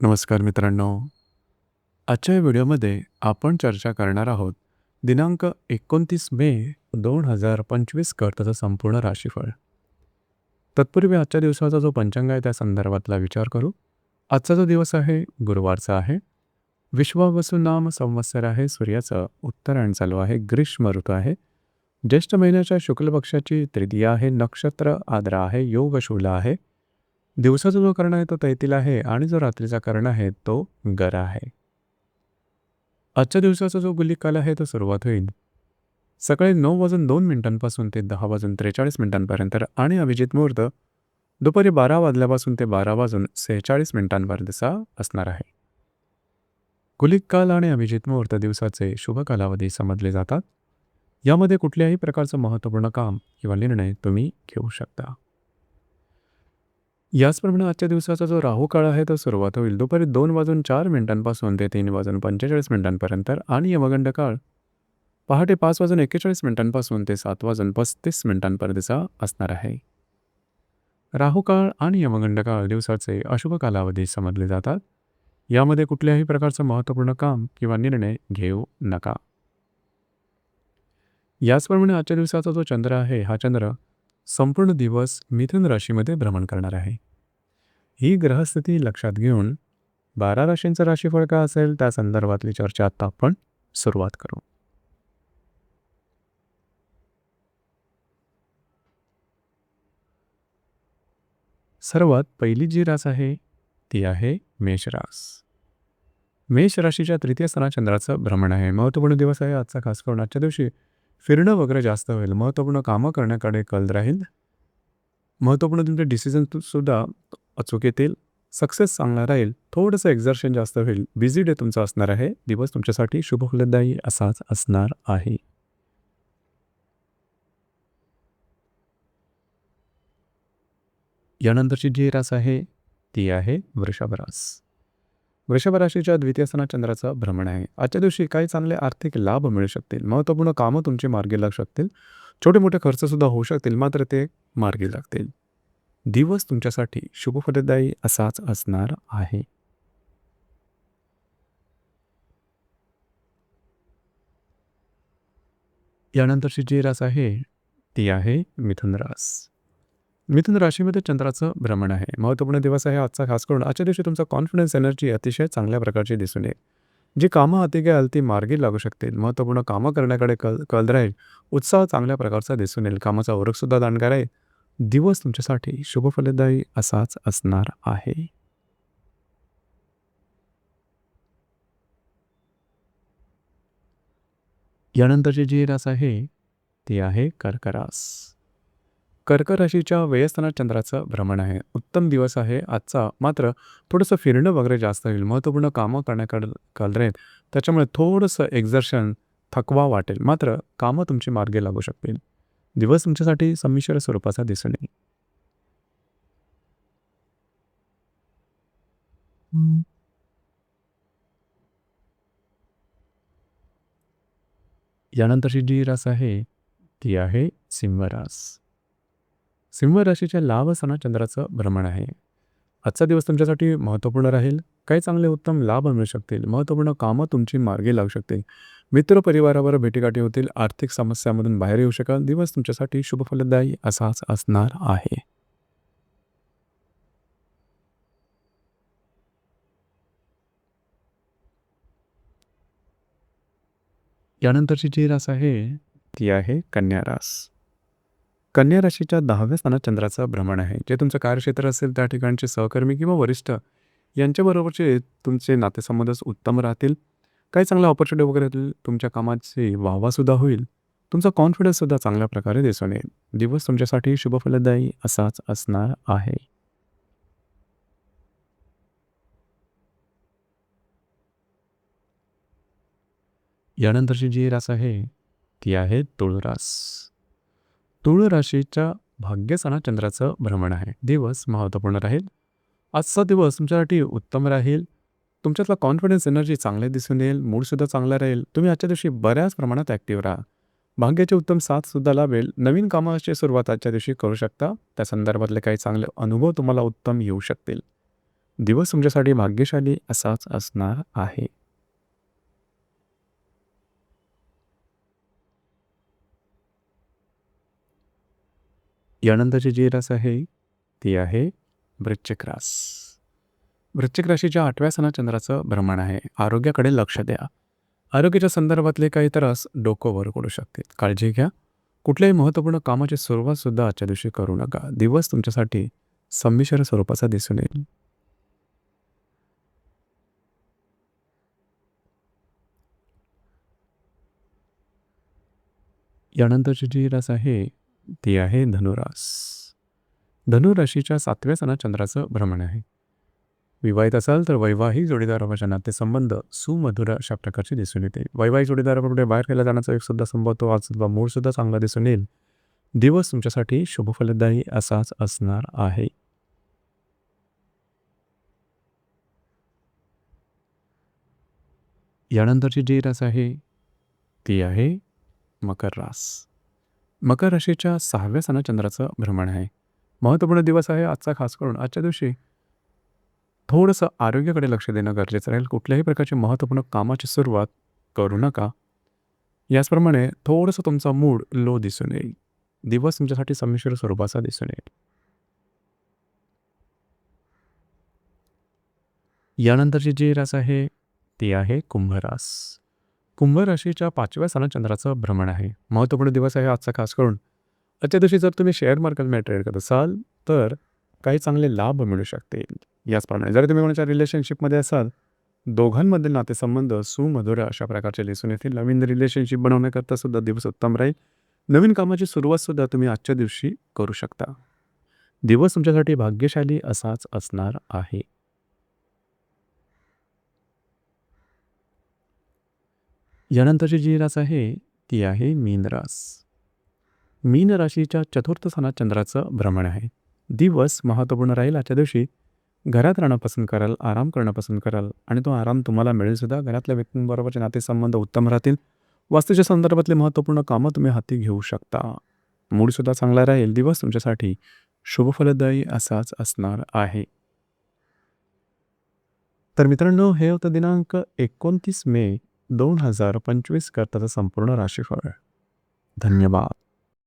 नमस्कार मित्रांनो. आजच्या या व्हिडिओमध्ये आपण चर्चा करणार आहोत दिनांक 29 मे 2025 करताचं संपूर्ण राशीफळ. तत्पूर्वी आजच्या दिवसाचा जो पंचांग आहे त्या संदर्भातला विचार करू. आजचा जो दिवस आहे गुरुवारचा आहे. विश्वावसु नाम संवत्सर आहे. सूर्याचं उत्तरायण चालू आहे. ग्रीष्म ऋतू आहे. ज्येष्ठ महिन्याच्या शुक्ल पक्षाची तृतीया आहे. नक्षत्र आद्रा आहे. योग शूल आहे. दिवसाचा जो कर्ण आहे तो तैतील आहे आणि जो रात्रीचा कर्ण आहे तो गर आहे. आजच्या दिवसाचा जो गुलिक काल आहे तो सुरुवात होईल सकाळी 9:02 ते 10:43 आणि अभिजित मुहूर्त दुपारी 12 वाजल्यापासून ते 12:46 असणार आहे. गुलिक काल आणि अभिजित मुहूर्त दिवसाचे शुभ कालावधी समजले जातात. यामध्ये कुठल्याही प्रकारचं महत्त्वपूर्ण काम किंवा निर्णय तुम्ही घेऊ शकता. याचप्रमाणे आजच्या दिवसाचा जो राहू काळ आहे तो सुरुवात होईल दुपारी 2:04 ते 3:45 आणि यमगंड काळ पहाटे 5:41 ते 7:35 असणार आहे. राहू काळ आणि यमगंड काळ दिवसाचे अशुभ कालावधी समजले जातात. यामध्ये कुठल्याही प्रकारचं महत्त्वपूर्ण काम किंवा निर्णय घेऊ नका. याचप्रमाणे आजच्या दिवसाचा जो चंद्र आहे हा चंद्र संपूर्ण दिवस मिथुन राशीमध्ये भ्रमण करणार आहे. ही ग्रहस्थिती लक्षात घेऊन 12 राशींचं राशीफळ काय असेल त्या संदर्भातली चर्चा आता आपण सुरुवात करू. सर्वात पहिली जी रास आहे ती आहे मेष रास. मेष राशीच्या तृतीय स्थानात चंद्राचं भ्रमण आहे. महत्त्वपूर्ण दिवस आहे आजचा. खास करून आजच्या दिवशी फिरणं वगैरे जास्त होईल. महत्त्वपूर्ण कामं करण्याकडे कल राहील. महत्त्वपूर्ण तुमचे डिसिजन सुद्धा अचूक येतील. सक्सेस चांगला राहील. थोडंसं एक्झर्शन जास्त होईल. बिझी डे तुमचा असणार आहे. दिवस तुमच्यासाठी शुभफलदायी असाच असणार आहे. यानंतरची जी रास आहे ती आहे वृषभ रास. वृषभ राशीच्या द्वितीय स्थानात चंद्राचं भ्रमण आहे. आजच्या दिवशी काही चांगले आर्थिक लाभ मिळू शकतील. महत्त्वपूर्ण कामं तुमची मार्गी लागू शकतील. छोटे मोठे खर्चसुद्धा होऊ शकतील, मात्र ते मार्गी लागतील. दिवस तुमच्यासाठी शुभफलदायी असाच असणार आहे. यानंतरची जी रास आहे ती आहे मिथुन रास. मिथुन राशीमध्ये चंद्राचं भ्रमण आहे. महत्त्वपूर्ण दिवस आहे आजचा. खास करून आजच्या दिवशी तुमचा कॉन्फिडन्स एनर्जी अतिशय चांगल्या प्रकारची दिसून येईल. जी कामं हाती घ्याल ती मार्गी लागू शकतील. महत्त्वपूर्ण कामं करण्याकडे कल राहील. उत्साह चांगल्या प्रकारचा दिसून येईल. कामाचा ओरखसुद्धा दांडगा राहील. दिवस तुमच्यासाठी शुभफलदायी असाच असणार आहे. यानंतरची जी रास आहे ती आहे कर्क रास. कर्क राशीच्या व्ययस्थानात चंद्राचं भ्रमण आहे. उत्तम दिवस आहे आजचा, मात्र थोडंसं फिरणं वगैरे जास्त होईल. महत्त्वपूर्ण कामं करण्याकडे कल राहील. त्याच्यामुळे थोडंसं एक्झर्शन, थकवा वाटेल, मात्र कामं तुमची मार्गी लागू शकतील. दिवस तुमच्यासाठी संमिश्र स्वरूपाचा दिसून येईल. यानंतरची जी रास आहे ती आहे सिंह रास. सिंह राशीच्या लाभ स्थानात चंद्राचं भ्रमण आहे. आजचा दिवस तुमच्यासाठी महत्त्वपूर्ण राहील. काही चांगले उत्तम लाभ मिळू शकतील. महत्त्वपूर्ण कामं तुमची मार्गी लागू शकतील. मित्र परिवारावर भेटीगाठी होतील. आर्थिक समस्यामधून बाहेर येऊ शकाल. दिवस तुमच्यासाठी शुभफलदायी असाच असणार आहे. यानंतरची जी रास आहे ती आहे कन्या रास. कन्या राशीच्या 10व्या स्थानात चंद्राचं भ्रमण आहे. जे तुमचं कार्यक्षेत्र असेल त्या ठिकाणचे सहकर्मी किंवा वरिष्ठ यांच्याबरोबरचे तुमचे नातेसंबंध उत्तम राहतील. काही चांगल्या ऑपॉर्च्युनिटी वगैरे येतील. तुमच्या कामाची वाहवासुद्धा होईल. तुमचा कॉन्फिडन्ससुद्धा चांगल्या प्रकारे दिसून येईल. दिवस तुमच्यासाठी शुभफलदायी असाच असणार आहे. यानंतरची जी रास आहे ती आहे तुळ रास. तुळ राशीच्या भाग्यस्थानात चंद्राचं भ्रमण आहे. दिवस महत्त्वपूर्ण राहील. आजचा दिवस तुमच्यासाठी उत्तम राहील. तुमच्यातला कॉन्फिडन्स एनर्जी चांगले दिसून येईल. मूडसुद्धा चांगला राहील. तुम्ही आजच्या दिवशी बऱ्याच प्रमाणात ॲक्टिव्ह राहा. भाग्याची उत्तम साथसुद्धा लाभेल. नवीन कामाची सुरुवात आजच्या दिवशी करू शकता. त्या संदर्भातले काही चांगले अनुभव तुम्हाला उत्तम येऊ शकतील. दिवस तुमच्यासाठी भाग्यशाली असाच असणार आहे. यानंतरची जी रास आहे ती आहे वृश्चिक रास. वृश्चिक राशीच्या 8व्या सणात चंद्राचं भ्रमण आहे. आरोग्याकडे लक्ष द्या. आरोग्याच्या संदर्भातले काही त्रास डोकं वर करू शकतात. काळजी घ्या. कुठल्याही महत्त्वपूर्ण कामाची सुरुवात सुद्धा आजच्या दिवशी करू नका. दिवस तुमच्यासाठी संमिश्र स्वरूपाचा दिसून येईल. यानंतरची जी रास आहे ती आहे धनुरास. धनुराशीच्या 7व्या सणात चंद्राचं भ्रमण आहे. विवाहित असाल तर वैवाहिक जोडीदाराच्या नातेसंबंध सुमधुर अशा प्रकारचे दिसून येते. वैवाहिक जोडीदाराबरोबर बाहेर केला जाण्याचा एक सुद्धा संभवतो. आज सुद्धा मूड सुद्धा चांगला दिसून येईल. दिवस तुमच्यासाठी शुभफलदायी असाच असणार आहे. यानंतरची जी रास आहे ती आहे मकर रास. मकर राशीच्या 6व्या सणात चंद्राचं भ्रमण आहे. महत्त्वपूर्ण दिवस आहे आजचा. खास करून आजच्या दिवशी थोडंसं आरोग्याकडे लक्ष देणं गरजेचं राहील. कुठल्याही प्रकारची महत्त्वपूर्ण कामाची सुरुवात करू नका. याचप्रमाणे थोडंसं तुमचा मूड लो दिसून येईल. दिवस तुमच्यासाठी संमिश्र स्वरूपाचा दिसून येईल. यानंतरची जी रास आहे ती आहे कुंभ रास. कुंभ राशीच्या 5व्या सणात चंद्राचं भ्रमण आहे. महत्त्वपूर्ण दिवस आहे आजचा. खास करून आजच्या दिवशी जर तुम्ही शेअर मार्केटमध्ये ट्रेड करत असाल तर काही चांगले लाभ मिळू शकतील. याचप्रमाणे जर तुम्ही कोणाच्या रिलेशनशिपमध्ये असाल, दोघांमधील नातेसंबंध सुमधुर अशा प्रकारचे दिसून येतील. नवीन रिलेशनशिप बनवण्याकरता सुद्धा दिवस उत्तम राहील. नवीन कामाची सुरुवात सुद्धा तुम्ही आजच्या दिवशी करू शकता. दिवस तुमच्यासाठी भाग्यशाली असाच असणार आहे. यानंतरची जी रास आहे ती आहे मीन रास. मीन राशीच्या 4थ्या सणात चंद्राचं भ्रमण आहे. दिवस महत्त्वपूर्ण राहील. आजच्या दिवशी घरात राहणं पसंत कराल, आराम करणं पसंत कराल आणि तो आराम तुम्हाला मिळेल सुद्धा. घरातल्या व्यक्तींबरोबरचे नातेसंबंध उत्तम राहतील. वास्तूच्या संदर्भातले महत्त्वपूर्ण कामं तुम्ही हाती घेऊ शकता. मूडसुद्धा चांगला राहील. दिवस तुमच्यासाठी शुभफलदायी असाच असणार आहे. तर मित्रांनो, हे होतं दिनांक 29 मे 2025 करताचं संपूर्ण राशीफळ. धन्यवाद.